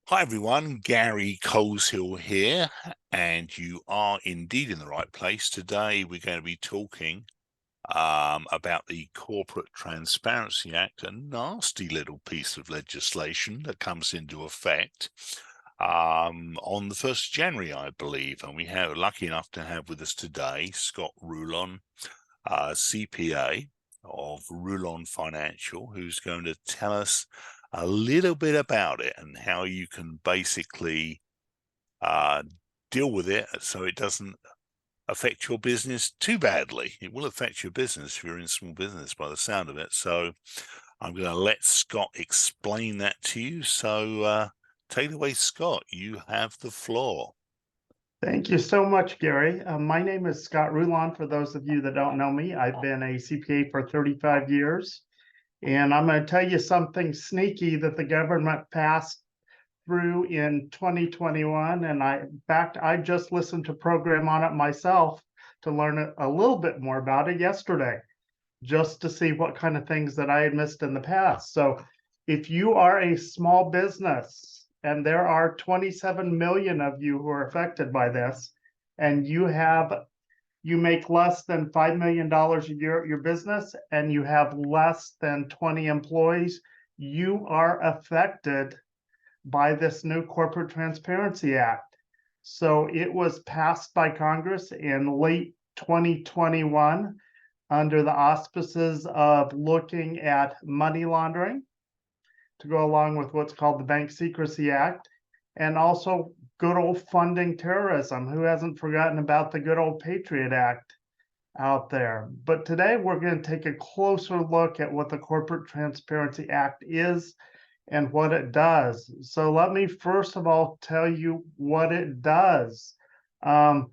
Hi everyone, Gary Coleshill here, and you are indeed in the right place. Today we're going to be talking about the Corporate Transparency Act, a nasty little piece of legislation that comes into effect on the 1st of January, I believe. And we have lucky enough to have with us today Scott Rulon, CPA of Rulon Financial, who's going to tell us a little bit about it and how you can basically uh, deal with it so it doesn't affect your business too badly. It will affect your business if you're in small business by the sound of it. So I'm going to let Scott explain that to you. So take it away, Scott. You have the floor. Thank you so much, Gary. My name is Scott Rulon. For those of you that don't know me, I've been a CPA for 35 years. And I'm going to tell you something sneaky that the government passed through in 2021. And in fact, I just listened to a program on it myself to learn a little bit more about it yesterday, just to see what kind of things that I had missed in the past. So if you are a small business, and there are 27 million of you who are affected by this, and you make less than $5 million a year at your business, and you have less than 20 employees, you are affected by this new Corporate Transparency Act. So it was passed by Congress in late 2021 under the auspices of looking at money laundering to go along with what's called the Bank Secrecy Act, and also good old funding terrorism. Who hasn't forgotten about the good old Patriot Act out there? But today we're going to take a closer look at what the Corporate Transparency Act is and what it does. So let me first of all tell you what it does. Um,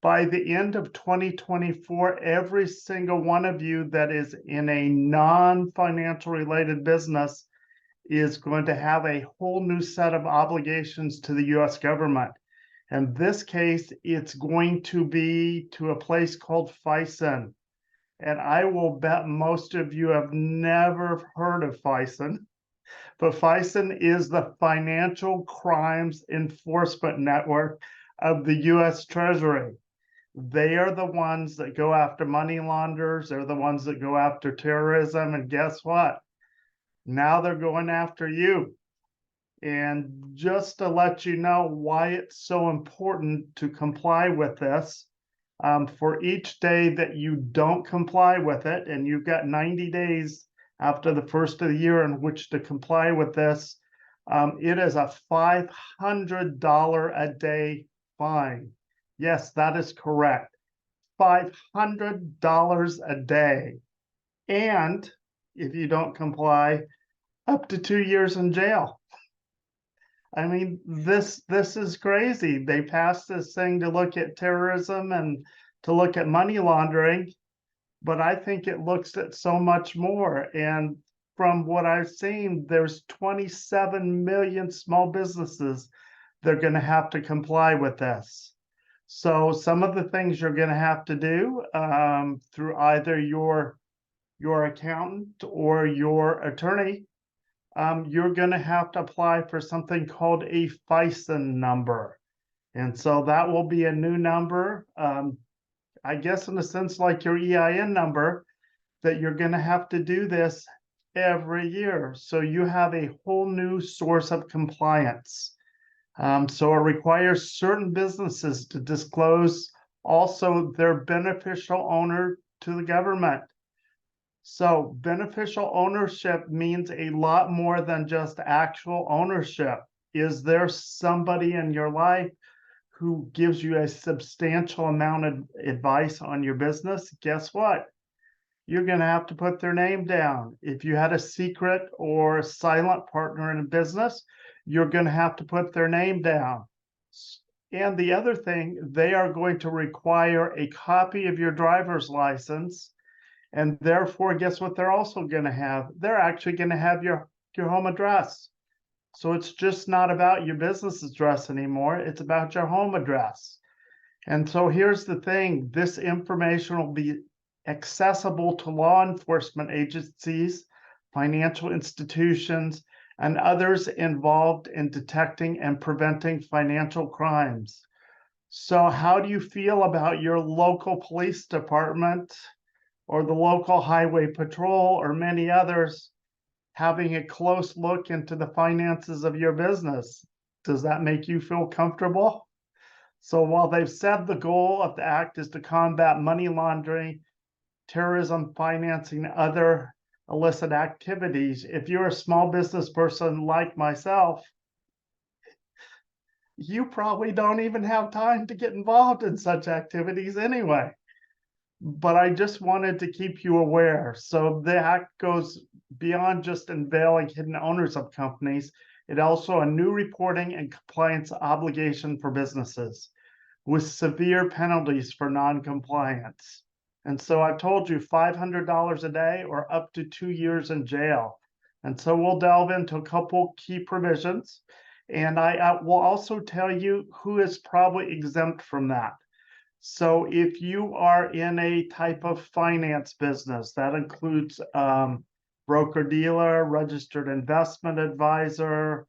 by the end of 2024, every single one of you that is in a non-financial related business is going to have a whole new set of obligations to the US government. In this case, it's going to be to a place called FISN. And I will bet most of you have never heard of FISN, but FISN is the Financial Crimes Enforcement Network of the US Treasury. They are the ones that go after money launderers. They're the ones that go after terrorism. And guess what? Now they're going after you. And just to let you know why it's so important to comply with this, for each day that you don't comply with it, and you've got 90 days after the first of the year in which to comply with this, it is a $500 a day fine. Yes, that is correct. $500 a day. And if you don't comply, up to 2 years in jail. I mean, this is crazy. They passed this thing to look at terrorism and to look at money laundering, but I think it looks at so much more. And from what I've seen, there's 27 million small businesses that are going to have to comply with this. So some of the things you're going to have to do through either your accountant or your attorney, you're going to have to apply for something called a FISN number. And so that will be a new number, I guess in a sense like your EIN number, that you're going to have to do this every year. So you have a whole new source of compliance. So it requires certain businesses to disclose also their beneficial owner to the government. So beneficial ownership means a lot more than just actual ownership. Is there somebody in your life who gives you a substantial amount of advice on your business? Guess what? You're going to have to put their name down. If you had a secret or a silent partner in a business, you're going to have to put their name down. And the other thing, they are going to require a copy of your driver's license. And therefore, guess what they're also going to have? They're actually going to have your home address. So it's just not about your business address anymore. It's about your home address. And so here's the thing. This information will be accessible to law enforcement agencies, financial institutions, and others involved in detecting and preventing financial crimes. So how do you feel about your local police department or the local highway patrol or many others having a close look into the finances of your business? Does that make you feel comfortable? So while they've said the goal of the act is to combat money laundering, terrorism financing, other illicit activities, if you're a small business person like myself, you probably don't even have time to get involved in such activities anyway. But I just wanted to keep you aware. So the act goes beyond just unveiling hidden owners of companies. It also a new reporting and compliance obligation for businesses with severe penalties for non-compliance. And so I've told you $500 a day or up to 2 years in jail. And so we'll delve into a couple key provisions. And I will also tell you who is probably exempt from that. So if you are in a type of finance business, that includes broker dealer, registered investment advisor,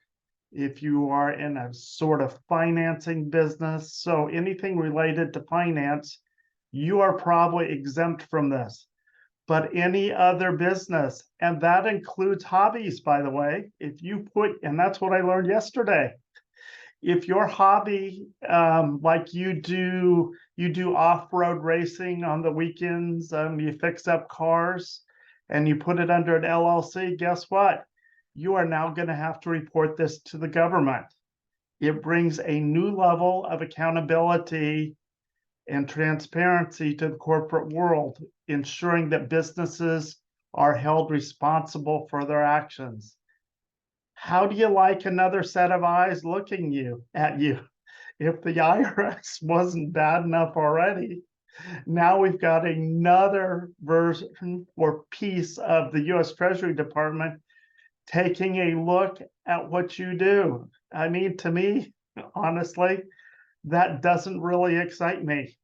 if you are in a sort of financing business, so anything related to finance, you are probably exempt from this. But any other business, and that includes hobbies, by the way, if you put, and that's what I learned yesterday. If your hobby, like you do off-road racing on the weekends, you fix up cars and you put it under an LLC, guess what? You are now going to have to report this to the government. It brings a new level of accountability and transparency to the corporate world, ensuring that businesses are held responsible for their actions. How do you like another set of eyes looking at you? If the IRS wasn't bad enough already, now we've got another version or piece of the US Treasury Department taking a look at what you do. I mean, to me, honestly, that doesn't really excite me.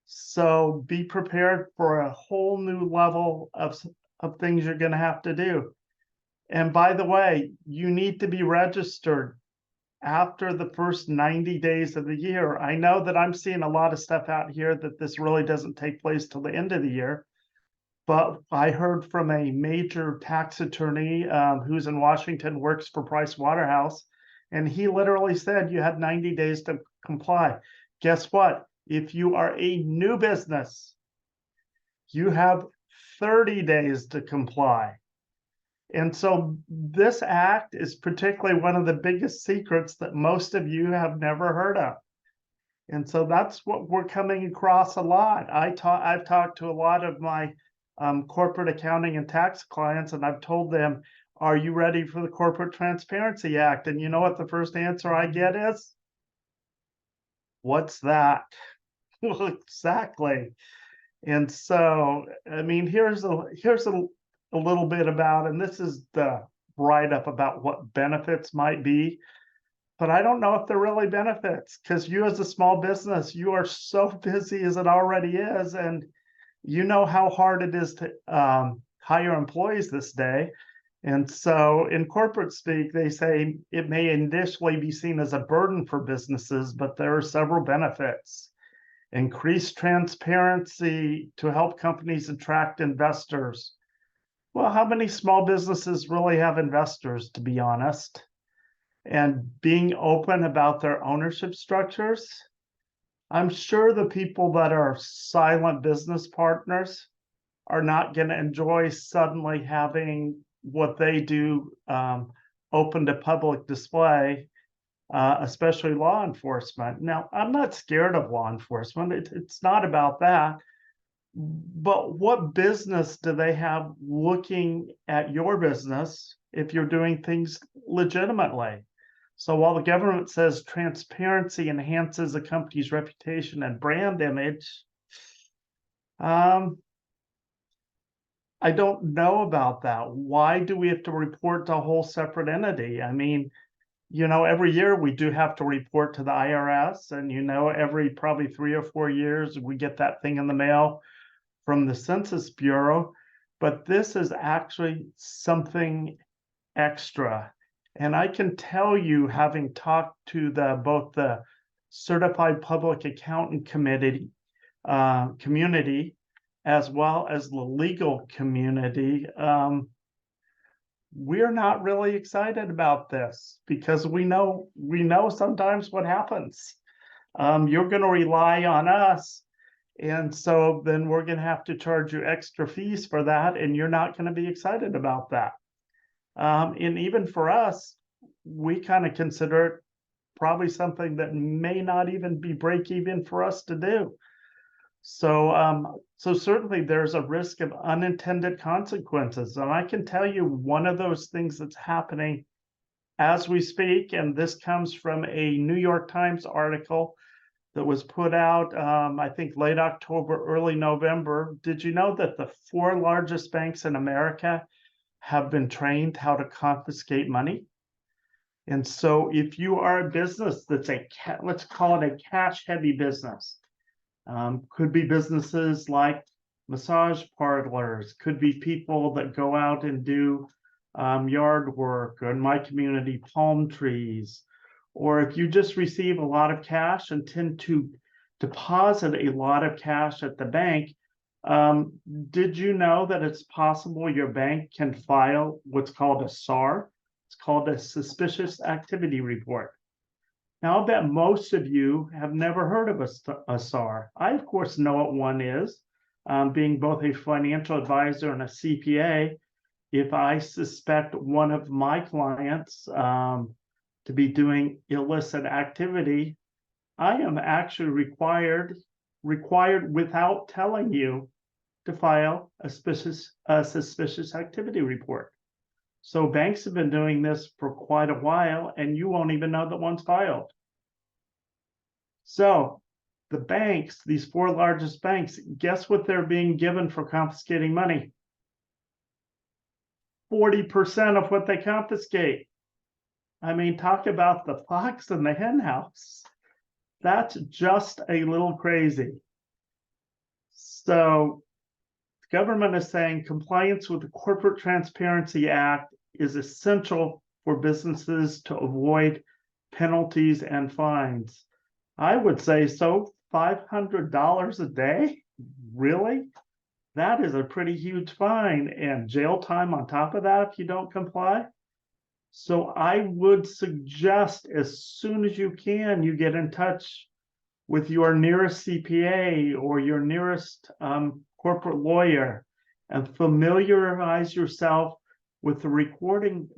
So be prepared for a whole new level of things you're going to have to do. And by the way, you need to be registered after the first 90 days of the year. I know that I'm seeing a lot of stuff out here that this really doesn't take place till the end of the year. But I heard from a major tax attorney who's in Washington, works for Price Waterhouse, and he literally said you had 90 days to comply. Guess what? If you are a new business, you have 30 days to comply. And so this act is particularly one of the biggest secrets that most of you have never heard of. And so that's what we're coming across a lot. I've talked to a lot of my corporate accounting and tax clients, and I've told them, are you ready for the Corporate Transparency Act? And you know what the first answer I get is? What's that? Well, exactly. And so, I mean, here's a little bit about, and this is the write-up about what benefits might be. But I don't know if they're really benefits, because you as a small business, you are so busy as it already is, and you know how hard it is to hire employees this day. And so in corporate speak, they say it may initially be seen as a burden for businesses, but there are several benefits. Increased transparency to help companies attract investors. Well, how many small businesses really have investors, to be honest? And being open about their ownership structures. I'm sure the people that are silent business partners are not going to enjoy suddenly having what they do open to public display, especially law enforcement. Now, I'm not scared of law enforcement. It's not about that. But what business do they have looking at your business if you're doing things legitimately? So while the government says transparency enhances a company's reputation and brand image, I don't know about that. Why do we have to report to a whole separate entity? I mean, you know, every year we do have to report to the IRS, and you know, every probably 3 or 4 years we get that thing in the mail from the Census Bureau. But this is actually something extra. And I can tell you, having talked to both the Certified Public Accountant Committee community, as well as the legal community, we're not really excited about this because we know sometimes what happens. You're going to rely on us, and so then we're going to have to charge you extra fees for that, and you're not going to be excited about that. And even for us, we kind of consider it probably something that may not even be break even for us to do. So certainly there's a risk of unintended consequences. And I can tell you one of those things that's happening as we speak, and this comes from a New York Times article that was put out, I think late October, early November. Did you know that the 4 largest banks in America have been trained how to confiscate money? And so if you are a business that's let's call it a cash heavy business, could be businesses like massage parlors, could be people that go out and do yard work, or in my community, palm trees. Or if you just receive a lot of cash and tend to deposit a lot of cash at the bank, did you know that it's possible your bank can file what's called a SAR? It's called a suspicious activity report. Now, I bet most of you have never heard of a SAR. I, of course, know what one is. Being both a financial advisor and a CPA, if I suspect one of my clients to be doing illicit activity, I am actually required without telling you to file a suspicious activity report. So banks have been doing this for quite a while, and you won't even know that one's filed. So the banks, these 4 largest banks, guess what they're being given for confiscating money? 40% of what they confiscate. I mean, talk about the fox in the hen house. That's just a little crazy. So the government is saying compliance with the Corporate Transparency Act is essential for businesses to avoid penalties and fines. I would say so. $500 a day? Really? That is a pretty huge fine, and jail time on top of that if you don't comply. So I would suggest as soon as you can, you get in touch with your nearest CPA or your nearest corporate lawyer and familiarize yourself with the reporting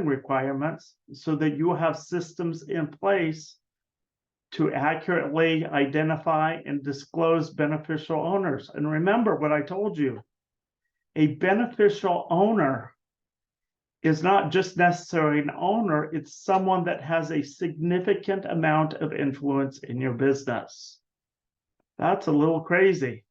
requirements so that you have systems in place to accurately identify and disclose beneficial owners. And remember what I told you, a beneficial owner is not just necessarily an owner, it's someone that has a significant amount of influence in your business. That's a little crazy.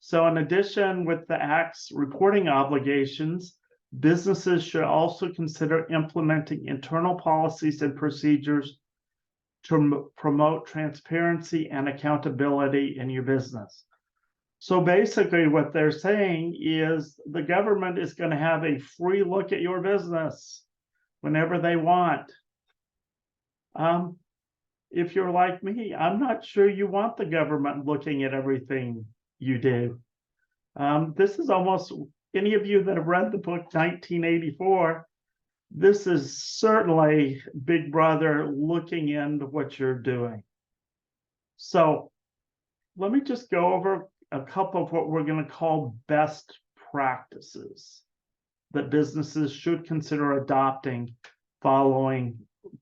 So in addition with the Act's reporting obligations, businesses should also consider implementing internal policies and procedures to promote transparency and accountability in your business. So basically what they're saying is the government is going to have a free look at your business whenever they want. If you're like me, I'm not sure you want the government looking at everything you do. This is almost, any of you that have read the book 1984, this is certainly Big Brother looking into what you're doing. So let me just go over a couple of what we're going to call best practices that businesses should consider adopting following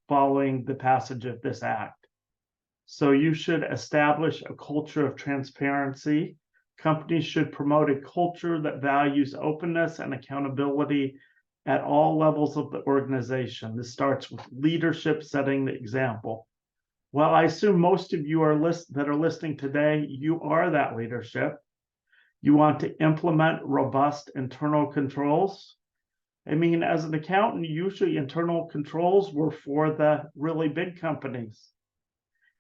the passage of this act. So you should establish a culture of transparency. Companies should promote a culture that values openness and accountability at all levels of the organization. This starts with leadership setting the example. Well, I assume most of you that are listening today, you are that leadership. You want to implement robust internal controls. I mean, as an accountant, usually internal controls were for the really big companies.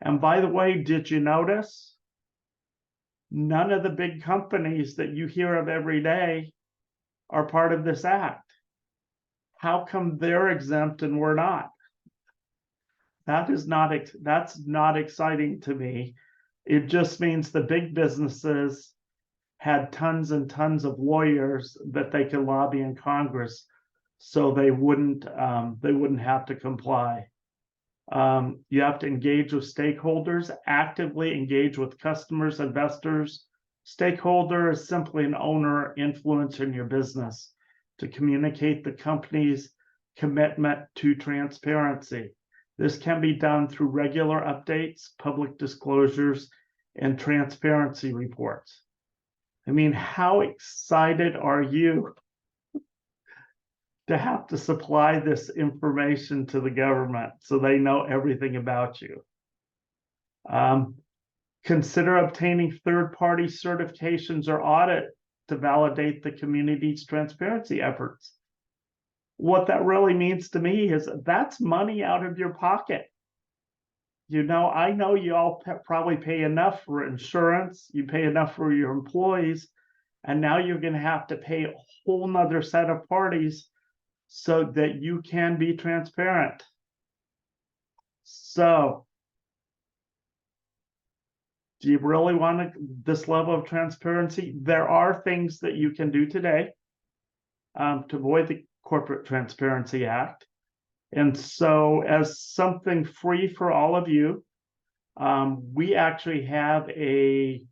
And by the way, did you notice? None of the big companies that you hear of every day are part of this act. how come they're exempt and we're not? That's not exciting to me. It just means the big businesses had tons and tons of lawyers that they could lobby in Congress, so they wouldn't have to comply. You have to engage with stakeholders, actively engage with customers, investors. Stakeholder is simply an owner influencer in your business to communicate the company's commitment to transparency. This can be done through regular updates, public disclosures, and transparency reports. I mean, how excited are you to have to supply this information to the government so they know everything about you? Consider obtaining third-party certifications or audit to validate the community's transparency efforts. What that really means to me is that's money out of your pocket. I know you all probably pay enough for insurance, you pay enough for your employees, and now you're going to have to pay a whole nother set of parties so that you can be transparent. So, do you really want this level of transparency? There are things that you can do today to avoid the Corporate Transparency Act. And so, as something free for all of you, we actually have a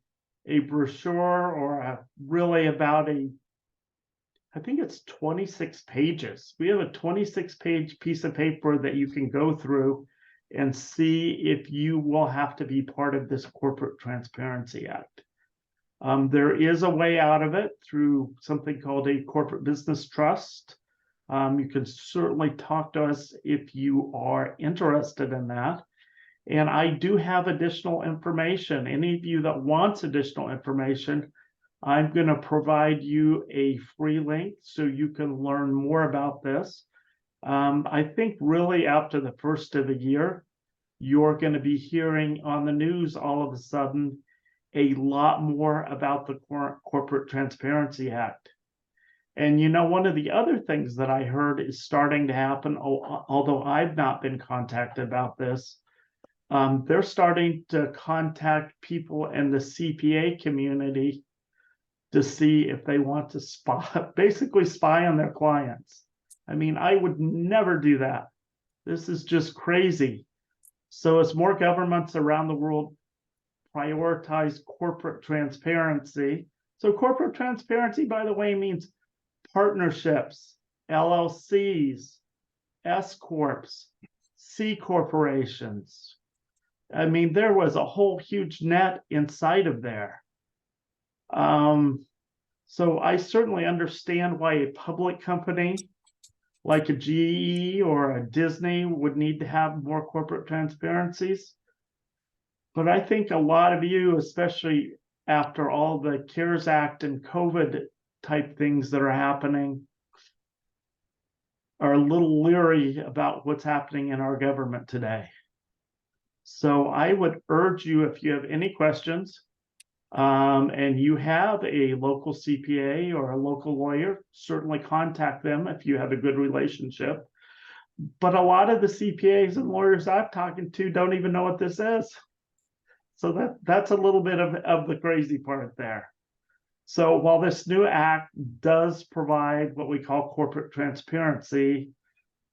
brochure, or I think it's 26 pages. We have a 26-page piece of paper that you can go through and see if you will have to be part of this Corporate Transparency Act. There is a way out of it through something called a corporate business trust. You can certainly talk to us if you are interested in that. And I do have additional information. Any of you that wants additional information, I'm going to provide you a free link so you can learn more about this. I think really after the first of the year, you're going to be hearing on the news all of a sudden a lot more about the Corporate Transparency Act. And one of the other things that I heard is starting to happen, although I've not been contacted about this, they're starting to contact people in the CPA community to see if they want to basically spy on their clients. I mean, I would never do that. This is just crazy. So as more governments around the world prioritize corporate transparency, so corporate transparency, by the way, means partnerships, LLCs, S corps, C corporations. I mean, there was a whole huge net inside of there. So I certainly understand why a public company like a GE or a Disney would need to have more corporate transparencies. But I think a lot of you, especially after all the CARES Act and COVID type things that are happening, are a little leery about what's happening in our government today. So I would urge you, if you have any questions, and you have a local CPA or a local lawyer, certainly contact them if you have a good relationship. But a lot of the CPAs and lawyers I've talked to don't even know what this is. So that's a little bit of the crazy part there. So while this new act does provide what we call corporate transparency,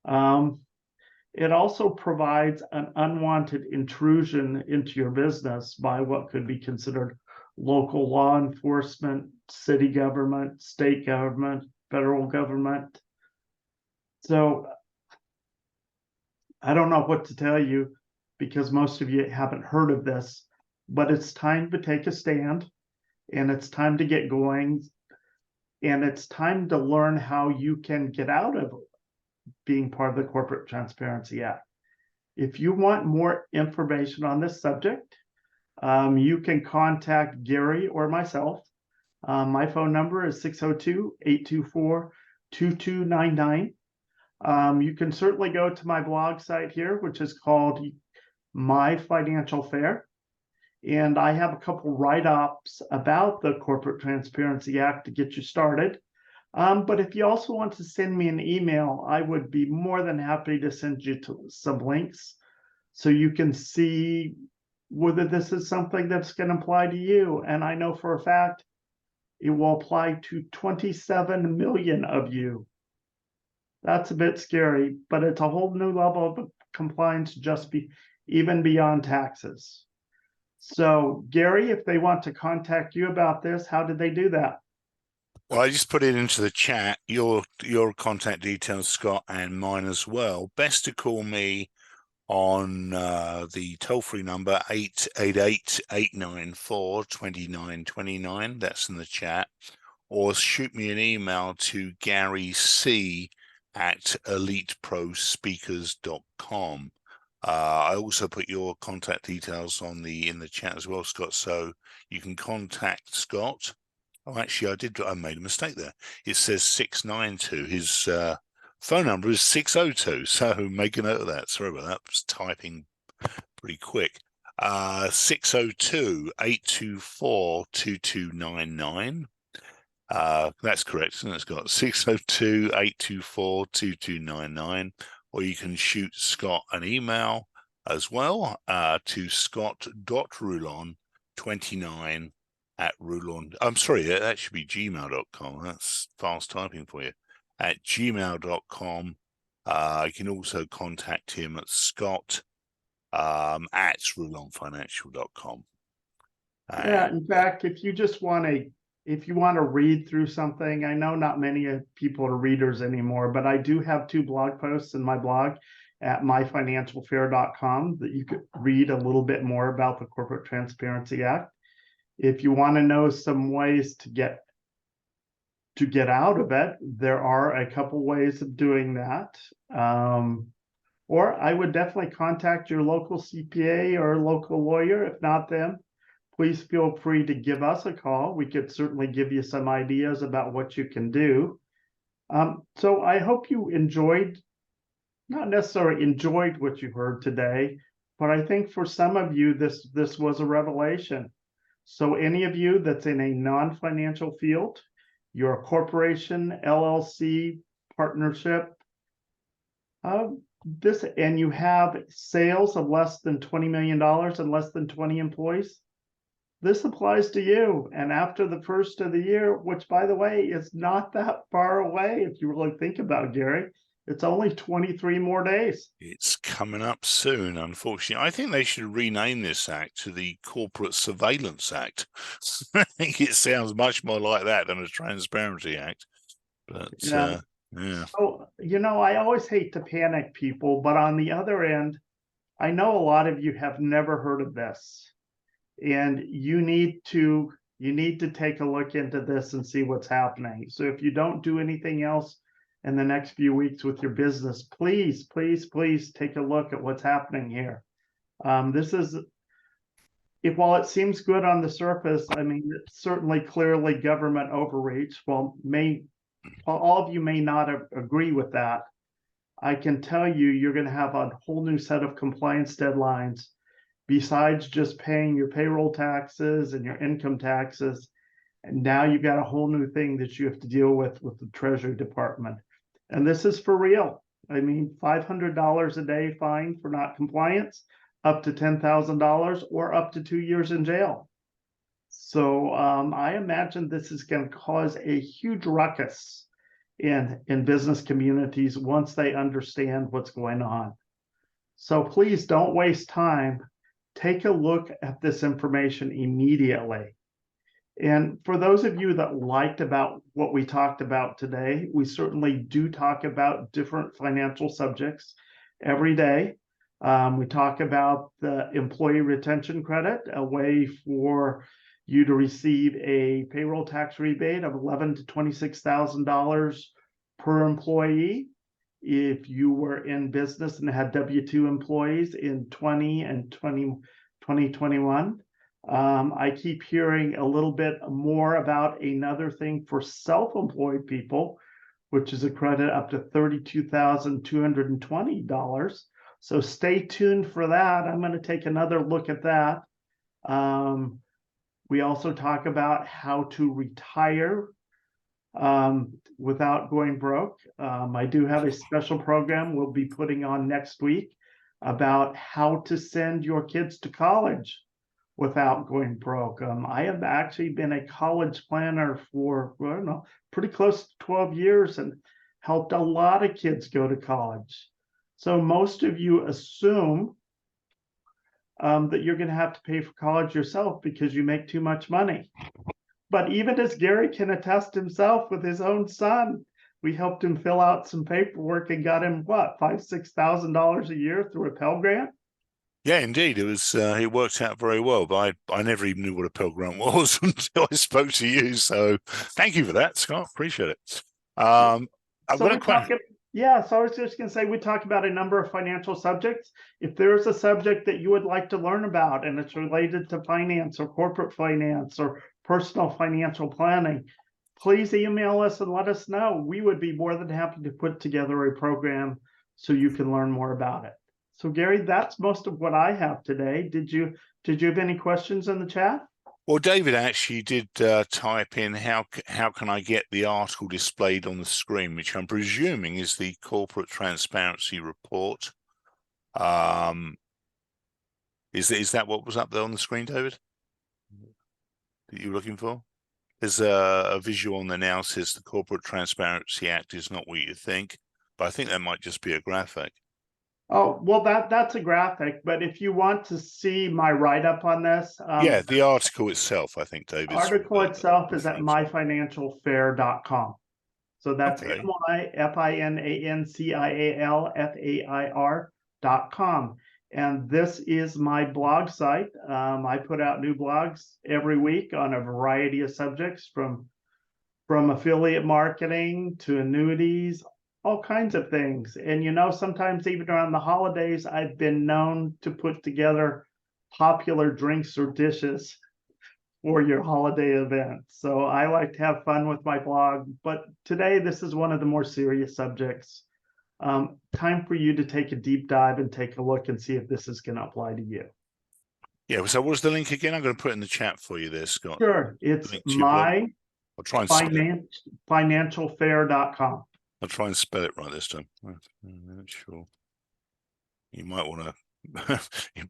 it also provides an unwanted intrusion into your business by what could be considered local law enforcement, city government, state government, federal government. So I don't know what to tell you because most of you haven't heard of this, but it's time to take a stand, and it's time to get going, and it's time to learn how you can get out of being part of the Corporate Transparency Act. If you want more information on this subject, you can contact Gary or myself. My phone number is 602-824-2299. You can certainly go to my blog site here, which is called My Financial Fair. And I have a couple write-ups about the Corporate Transparency Act to get you started. But if you also want to send me an email, I would be more than happy to send you some links so you can see whether this is something that's going to apply to you. And I know for a fact it will apply to 27 million of you. That's a bit scary, but it's a whole new level of compliance even beyond taxes. So, Gary, if they want to contact you about this, how did they do that? Well, I just put it into the chat, your contact details, Scott, and mine as well. Best to call me on the toll-free number 888-894-2929. That's in the chat. Or shoot me an email to garyc@eliteprospeakers.com. I also put your contact details in the chat as well, Scott, so you can contact Scott. Oh, actually, I made a mistake there. It says 692. His phone number is 602. So make a note of that. Sorry about that. I was typing pretty quick. 602-824-2299. That's correct, isn't it, Scott? 602-824-2299. Or you can shoot Scott an email as well to scott.rulon29@Rulon. I'm sorry, that should be gmail.com. That's fast typing for you. At gmail.com. You can also contact him at scott at rulonfinancial.com. Yeah, in fact, if you want to read through something, I know not many people are readers anymore, but I do have 2 blog posts in my blog at myfinancialfair.com that you could read a little bit more about the Corporate Transparency Act. If you want to know some ways to get out of it, there are a couple ways of doing that. Or I would definitely contact your local CPA or local lawyer. If not them, please feel free to give us a call. We could certainly give you some ideas about what you can do. So I hope you not necessarily enjoyed what you heard today, but I think for some of you, this was a revelation. So any of you that's in a non-financial field, you're a corporation, LLC, partnership, and you have sales of less than $20 million and less than 20 employees, this applies to you. And after the first of the year, which by the way, is not that far away, if you really think about it, Gary, it's only 23 more days. It's coming up soon, unfortunately. I think they should rename this act to the Corporate Surveillance Act. I think it sounds much more like that than a Transparency Act. But Yeah. yeah. So, I always hate to panic people, but on the other end, I know a lot of you have never heard of this. And you need to take a look into this and see what's happening. So if you don't do anything else in the next few weeks with your business, please take a look at what's happening here. While it seems good on the surface, I mean, it's certainly clearly government overreach. While all of you may not agree with that, I can tell you, you're going to have a whole new set of compliance deadlines besides just paying your payroll taxes and your income taxes. And now you've got a whole new thing that you have to deal with the Treasury Department. And this is for real. I mean, $500 a day fine for not compliance, up to $10,000, or up to 2 years in jail. So I imagine this is going to cause a huge ruckus in business communities once they understand what's going on. So please don't waste time. Take a look at this information immediately. And for those of you that liked about what we talked about today, we certainly do talk about different financial subjects every day. We talk about the employee retention credit, a way for you to receive a payroll tax rebate of $11,000 to $26,000 per employee if you were in business and had W-2 employees in 2021. I keep hearing a little bit more about another thing for self-employed people, which is a credit up to $32,220. So stay tuned for that. I'm going to take another look at that. We also talk about how to retire without going broke. I do have a special program we'll be putting on next week about how to send your kids to college without going broke. I have actually been a college planner for, well, I don't know, pretty close to 12 years and helped a lot of kids go to college. So most of you assume that you're going to have to pay for college yourself because you make too much money. But even as Gary can attest himself with his own son, we helped him fill out some paperwork and got him what, $5,000-6,000 a year through a Pell Grant. Yeah, indeed. It worked out very well, but I never even knew what a Pell Grant was until I spoke to you. So thank you for that, Scott. Appreciate it. I've So got a we talk, question. yeah, so I was just going to say we talk about a number of financial subjects. If there's a subject that you would like to learn about and it's related to finance or corporate finance or personal financial planning, please email us and let us know. We would be more than happy to put together a program so you can learn more about it. So Gary, that's most of what I have today. Did you have any questions in the chat? Well, David actually did type in how can I get the article displayed on the screen, which I'm presuming is the corporate transparency report. Is that what was up there on the screen, David, that you were looking for? There's a visual on there now says the Corporate Transparency Act is not what you think, but I think that might just be a graphic. Oh, well, that's a graphic, but if you want to see my write-up on this, Yeah, the article itself, I think, David's article itself is at referring to. myfinancialfair.com. So that's Okay. myfinancialfair.com. And this is my blog site. I put out new blogs every week on a variety of subjects from affiliate marketing to annuities, all kinds of things. And sometimes even around the holidays, I've been known to put together popular drinks or dishes for your holiday event. So I like to have fun with my blog, but today this is one of the more serious subjects. Time for you to take a deep dive and take a look and see if this is going to apply to you. Yeah, so what's the link again? I'm going to put it in the chat for you there, Scott. Sure, it's Link to your blog. I'll try and spell it. myfinancialfair.com. I'll try and spell it right this time. Sure. You might want to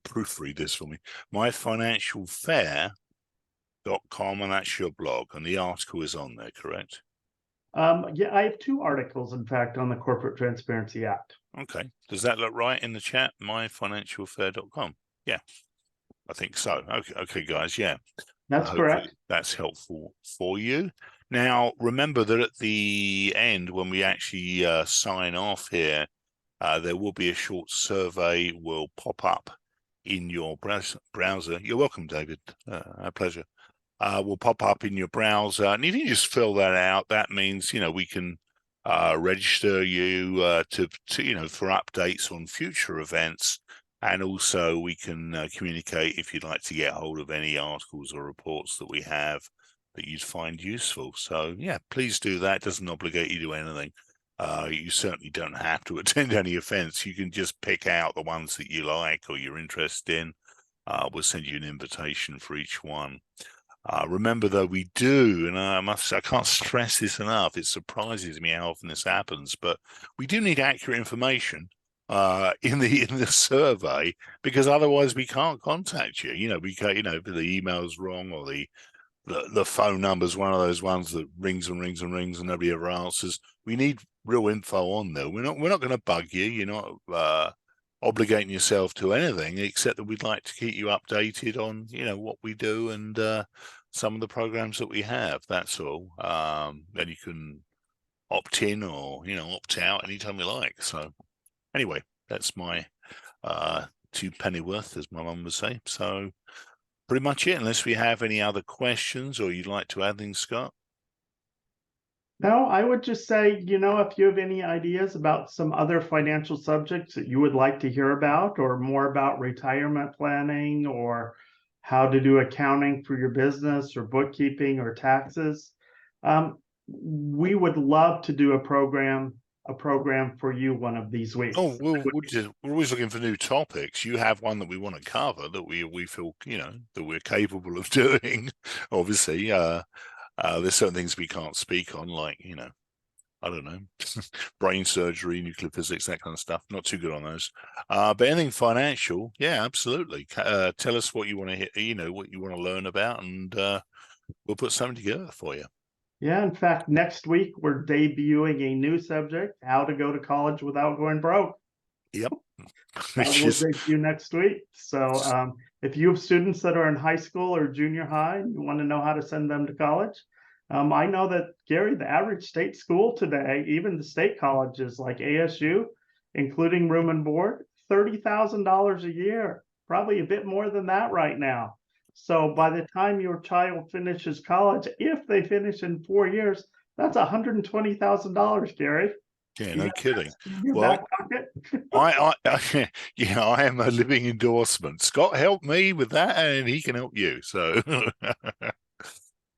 proofread this for me. myfinancialfair.com, and that's your blog, and the article is on there, correct? Yeah, I have two articles, in fact, on the Corporate Transparency Act. Okay. Does that look right in the chat? myfinancialfair.com. Yeah, I think so. Okay, guys. Yeah. That's correct. That's helpful for you. Now, remember that at the end, when we actually sign off here, there will be a short survey will pop up in your browser. You're welcome, David. Our pleasure. Will pop up in your browser, and if you just fill that out, that means we can register you to for updates on future events, and also we can communicate if you'd like to get hold of any articles or reports that we have that you'd find useful. So yeah, please do that. It doesn't obligate you to anything. You certainly don't have to attend any events. You can just pick out the ones that you like or you're interested in. We'll send you an invitation for each one. Remember, though, we do, and I can't stress this enough. It surprises me how often this happens, but we do need accurate information in the survey, because otherwise we can't contact you. We can't, if the email's wrong or the phone number's one of those ones that rings and rings and rings and nobody ever answers. We need real info on there. We're not going to bug you. You're not obligating yourself to anything, except that we'd like to keep you updated on what we do and some of the programs that we have. That's all. Then you can opt in or opt out anytime you like. So anyway, that's my two pennyworth, as my mum would say. So pretty much it, unless we have any other questions or you'd like to add things, Scott. No, I would just say, if you have any ideas about some other financial subjects that you would like to hear about, or more about retirement planning, or how to do accounting for your business, or bookkeeping, or taxes, we would love to do a program for you one of these weeks. Oh, we're always looking for new topics. You have one that we want to cover that we feel that we're capable of doing. Obviously, There's certain things we can't speak on, like, I don't know, brain surgery, nuclear physics, that kind of stuff. Not too good on those. But anything financial, yeah, absolutely. Tell us what you want to hear, what you want to learn about, and we'll put something together for you. Yeah, in fact, next week we're debuting a new subject, how to go to college without going broke. Yep. That Which will is, debut next week. So if you have students that are in high school or junior high and you want to know how to send them to college, I know that, Gary, the average state school today, even the state colleges like ASU, including room and board, $30,000 a year, probably a bit more than that right now. So by the time your child finishes college, if they finish in 4 years, that's $120,000, Gary. yeah, You no got kidding. that in your Well, back pocket. yeah, I am a living endorsement. Scott helped me with that, and he can help you. So,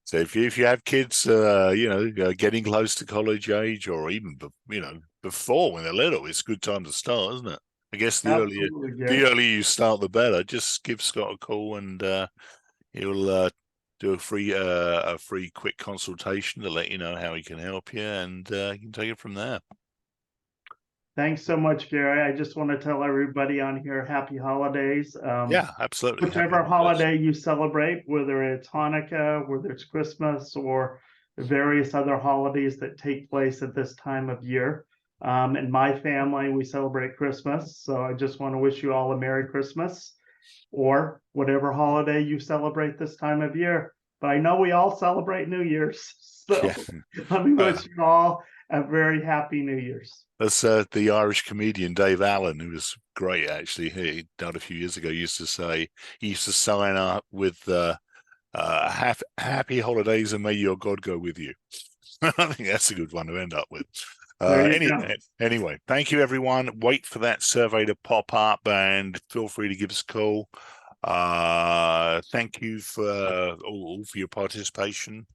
so if you have kids, getting close to college age, or even before when they're little, it's a good time to start, isn't it? I guess Absolutely, the Gary. earlier you start, the better. Just give Scott a call, and he'll do a free quick consultation to let you know how he can help you, and you can take it from there. Thanks so much, Gary. I just want to tell everybody on here happy holidays. Yeah, absolutely. Happy Whichever holidays. holiday you celebrate, whether it's Hanukkah, whether it's Christmas, or various other holidays that take place at this time of year. In my family, we celebrate Christmas. So I just want to wish you all a Merry Christmas or whatever holiday you celebrate this time of year. But I know we all celebrate New Year's. Yeah. So let me Uh, wish you all a very happy New Year's. That's the Irish comedian Dave Allen, who was great actually. He died a few years ago. Used to say he used to sign up with "Happy holidays and may your God go with you." I think that's a good one to end up with. There you Any go. anyway, thank you everyone. Wait for that survey to pop up, and feel free to give us a call. Thank you for all for your participation.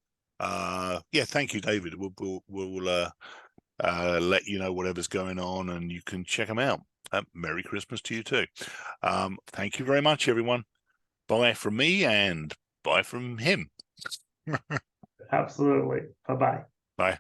Yeah, thank you, David. We'll let you know whatever's going on, and you can check them out. Merry Christmas to you too. Thank you very much, everyone. Bye from me, and bye from him. Absolutely. Bye bye. Bye.